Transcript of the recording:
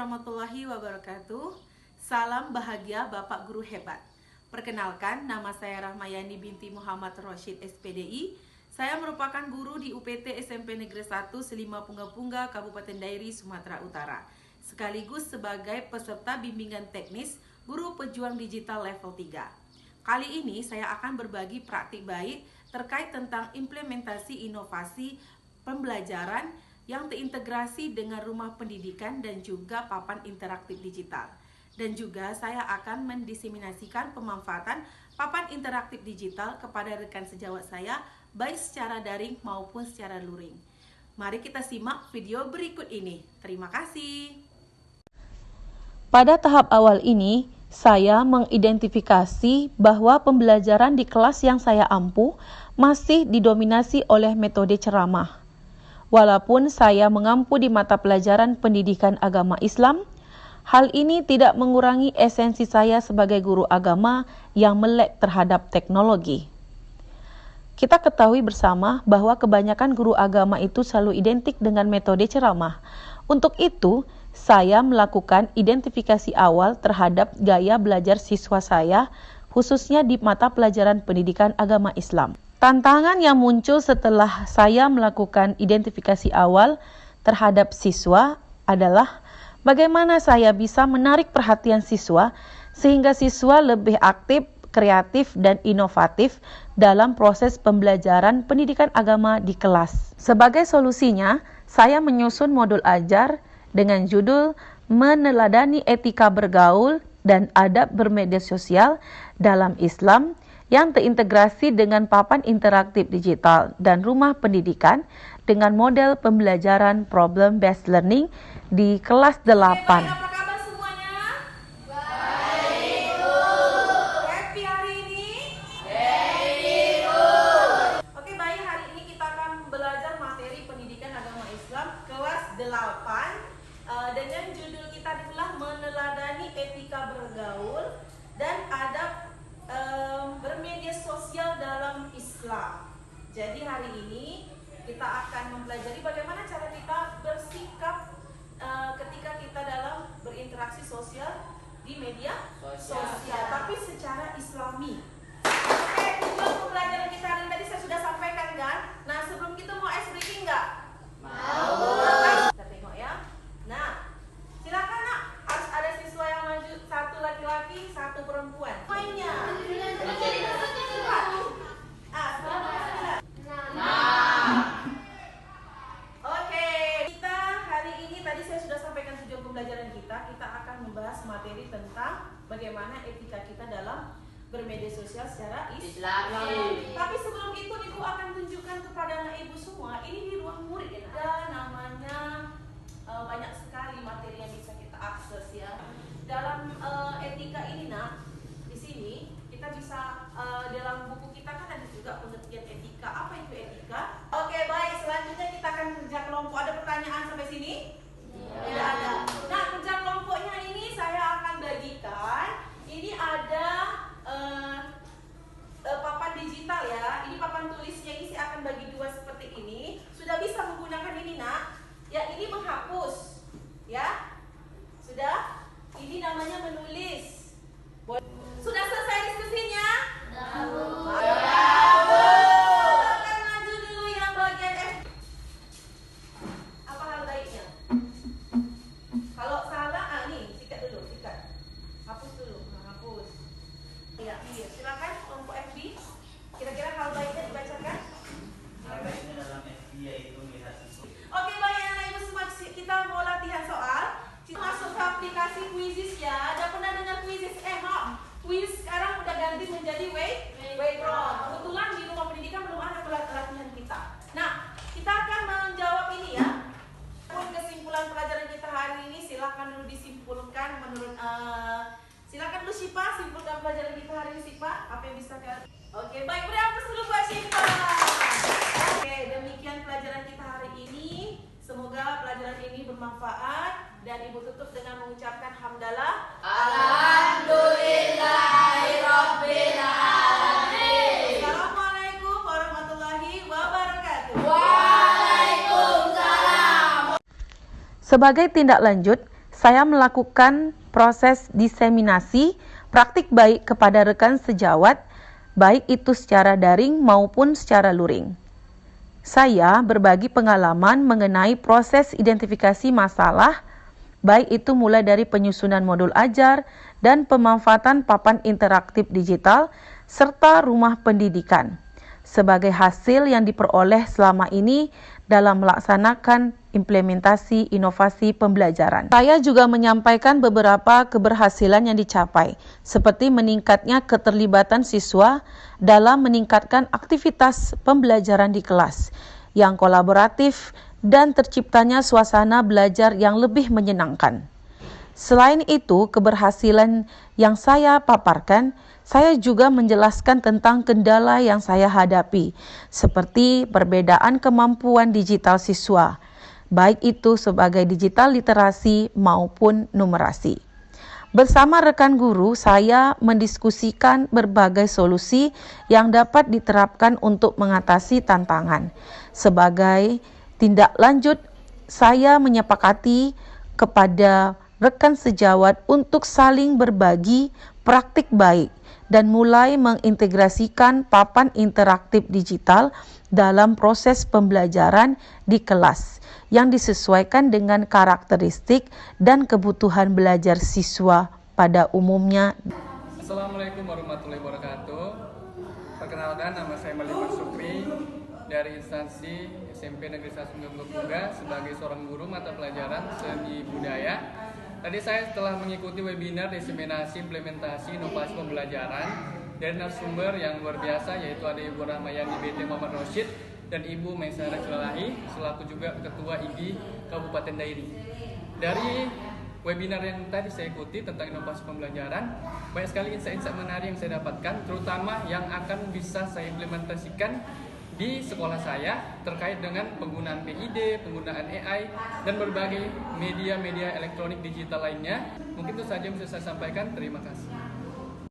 warahmatullahi wabarakatuh. Salam bahagia Bapak Guru Hebat. Perkenalkan, nama saya Rahmayani binti Muhammad Roshid SPDI. Saya merupakan guru di UPT SMP Negeri 1 Selima Punggah-Punggah, Kabupaten Dairi, Sumatera Utara. Sekaligus sebagai peserta bimbingan teknis Guru Pejuang Digital Level 3. Kali ini saya akan berbagi praktik baik terkait tentang implementasi inovasi pembelajaran yang terintegrasi dengan rumah pendidikan dan juga papan interaktif digital. Dan juga saya akan mendiseminasikan pemanfaatan papan interaktif digital kepada rekan sejawat saya, baik secara daring maupun secara luring. Mari kita simak video berikut ini. Terima kasih. Pada tahap awal ini, saya mengidentifikasi bahwa pembelajaran di kelas yang saya ampuh masih didominasi oleh metode ceramah. Walaupun saya mengampu di mata pelajaran pendidikan agama Islam, hal ini tidak mengurangi esensi saya sebagai guru agama yang melek terhadap teknologi. Kita ketahui bersama bahwa kebanyakan guru agama itu selalu identik dengan metode ceramah. Untuk itu, saya melakukan identifikasi awal terhadap gaya belajar siswa saya, khususnya di mata pelajaran pendidikan agama Islam. Tantangan yang muncul setelah saya melakukan identifikasi awal terhadap siswa adalah bagaimana saya bisa menarik perhatian siswa sehingga siswa lebih aktif, kreatif, dan inovatif dalam proses pembelajaran pendidikan agama di kelas. Sebagai solusinya, saya menyusun modul ajar dengan judul Meneladani Etika Bergaul dan Adab Bermedia Sosial dalam Islam yang terintegrasi dengan papan interaktif digital dan rumah pendidikan dengan model pembelajaran problem-based learning di kelas 8. Apa kabar semuanya? Baik, Bu. Happy hari ini? Happy, Bu. Oke, baik, hari ini kita akan belajar materi pendidikan agama Islam kelas 8 dengan judul kita adalah Meneladani Etika Bergaul dan Adab Bermedia Sosial dalam Islam. Jadi hari ini kita akan mempelajari bagaimana cara kita bersikap ketika kita dalam berinteraksi sosial di media sosial, tapi secara Islami. Oke, tujuan pembelajaran kita hari ini tadi saya sudah sampaikan kan? Nah, sebelum kita mau ice breaking nggak? Mau. Kita tengok ya. Nah, silakan nak. Harus ada siswa yang maju, satu laki-laki, satu perempuan. Poinnya. Materi tentang bagaimana etika kita dalam bermedia sosial secara Islami. Tapi sebelum itu Ibu akan tunjukkan kepada anak Ibu semua, ini di ruang murid ya. Ada namanya banyak sekali materi yang bisa kita akses ya. Dalam etika ini nak, di sini kita bisa dalam buku kita kan ada juga pengertian etika. Apa itu etika? Oke, baik, selanjutnya kita akan kerja kelompok. Ada pertanyaan sampai sini? Tidak ada. Nah, kerja kelompoknya ini saya akan bagikan. Ini ada papan digital ya. Ini papan tulisnya, ini saya akan bagi dua seperti ini. Sudah bisa menggunakan ini nak? Ya, ini menghapus. Ya, sudah. Ini namanya menulis. Sudah selesai diskusinya? Silakan dulu Syifa, simpulkan pelajaran kita hari ini Syifa. Apa yang bisa kalian? Oke, baik, beri aplaus dulu buat Syifa. Oke, demikian pelajaran kita hari ini. Semoga pelajaran ini bermanfaat dan Ibu tutup dengan mengucapkan hamdalah. Alhamdulillahirabbil alamin. Assalamualaikum warahmatullahi wabarakatuh. Waalaikumsalam. Sebagai tindak lanjut, saya melakukan proses diseminasi praktik baik kepada rekan sejawat, baik itu secara daring maupun secara luring. Saya berbagi pengalaman mengenai proses identifikasi masalah, baik itu mulai dari penyusunan modul ajar dan pemanfaatan papan interaktif digital, serta rumah pendidikan, sebagai hasil yang diperoleh selama ini dalam melaksanakan implementasi inovasi pembelajaran. Saya juga menyampaikan beberapa keberhasilan yang dicapai, seperti meningkatnya keterlibatan siswa dalam meningkatkan aktivitas pembelajaran di kelas yang kolaboratif dan terciptanya suasana belajar yang lebih menyenangkan. Selain itu, keberhasilan yang saya paparkan, saya juga menjelaskan tentang kendala yang saya hadapi, seperti perbedaan kemampuan digital siswa, baik itu sebagai digital literasi maupun numerasi. Bersama rekan guru, saya mendiskusikan berbagai solusi yang dapat diterapkan untuk mengatasi tantangan. Sebagai tindak lanjut, saya menyepakati kepada rekan sejawat untuk saling berbagi praktik baik dan mulai mengintegrasikan papan interaktif digital dalam proses pembelajaran di kelas yang disesuaikan dengan karakteristik dan kebutuhan belajar siswa pada umumnya. Assalamualaikum warahmatullahi wabarakatuh. Perkenalkan, nama saya Maliman Sukri dari instansi SMP Negeri 1 Gembloga sebagai seorang guru mata pelajaran seni budaya. Tadi saya telah mengikuti webinar diseminasi implementasi inovasi pembelajaran dari narasumber yang luar biasa, yaitu ada Ibu Rahmayani BT Muhammad Rosyid dan Ibu Maisarah Cilalahi selaku juga Ketua IGI Kabupaten Dairi. Dari webinar yang tadi saya ikuti tentang inovasi pembelajaran, banyak sekali insight-insight menarik yang saya dapatkan, terutama yang akan bisa saya implementasikan di sekolah saya terkait dengan penggunaan PID, penggunaan AI, dan berbagai media-media elektronik digital lainnya. Mungkin itu saja yang bisa saya sampaikan. Terima kasih.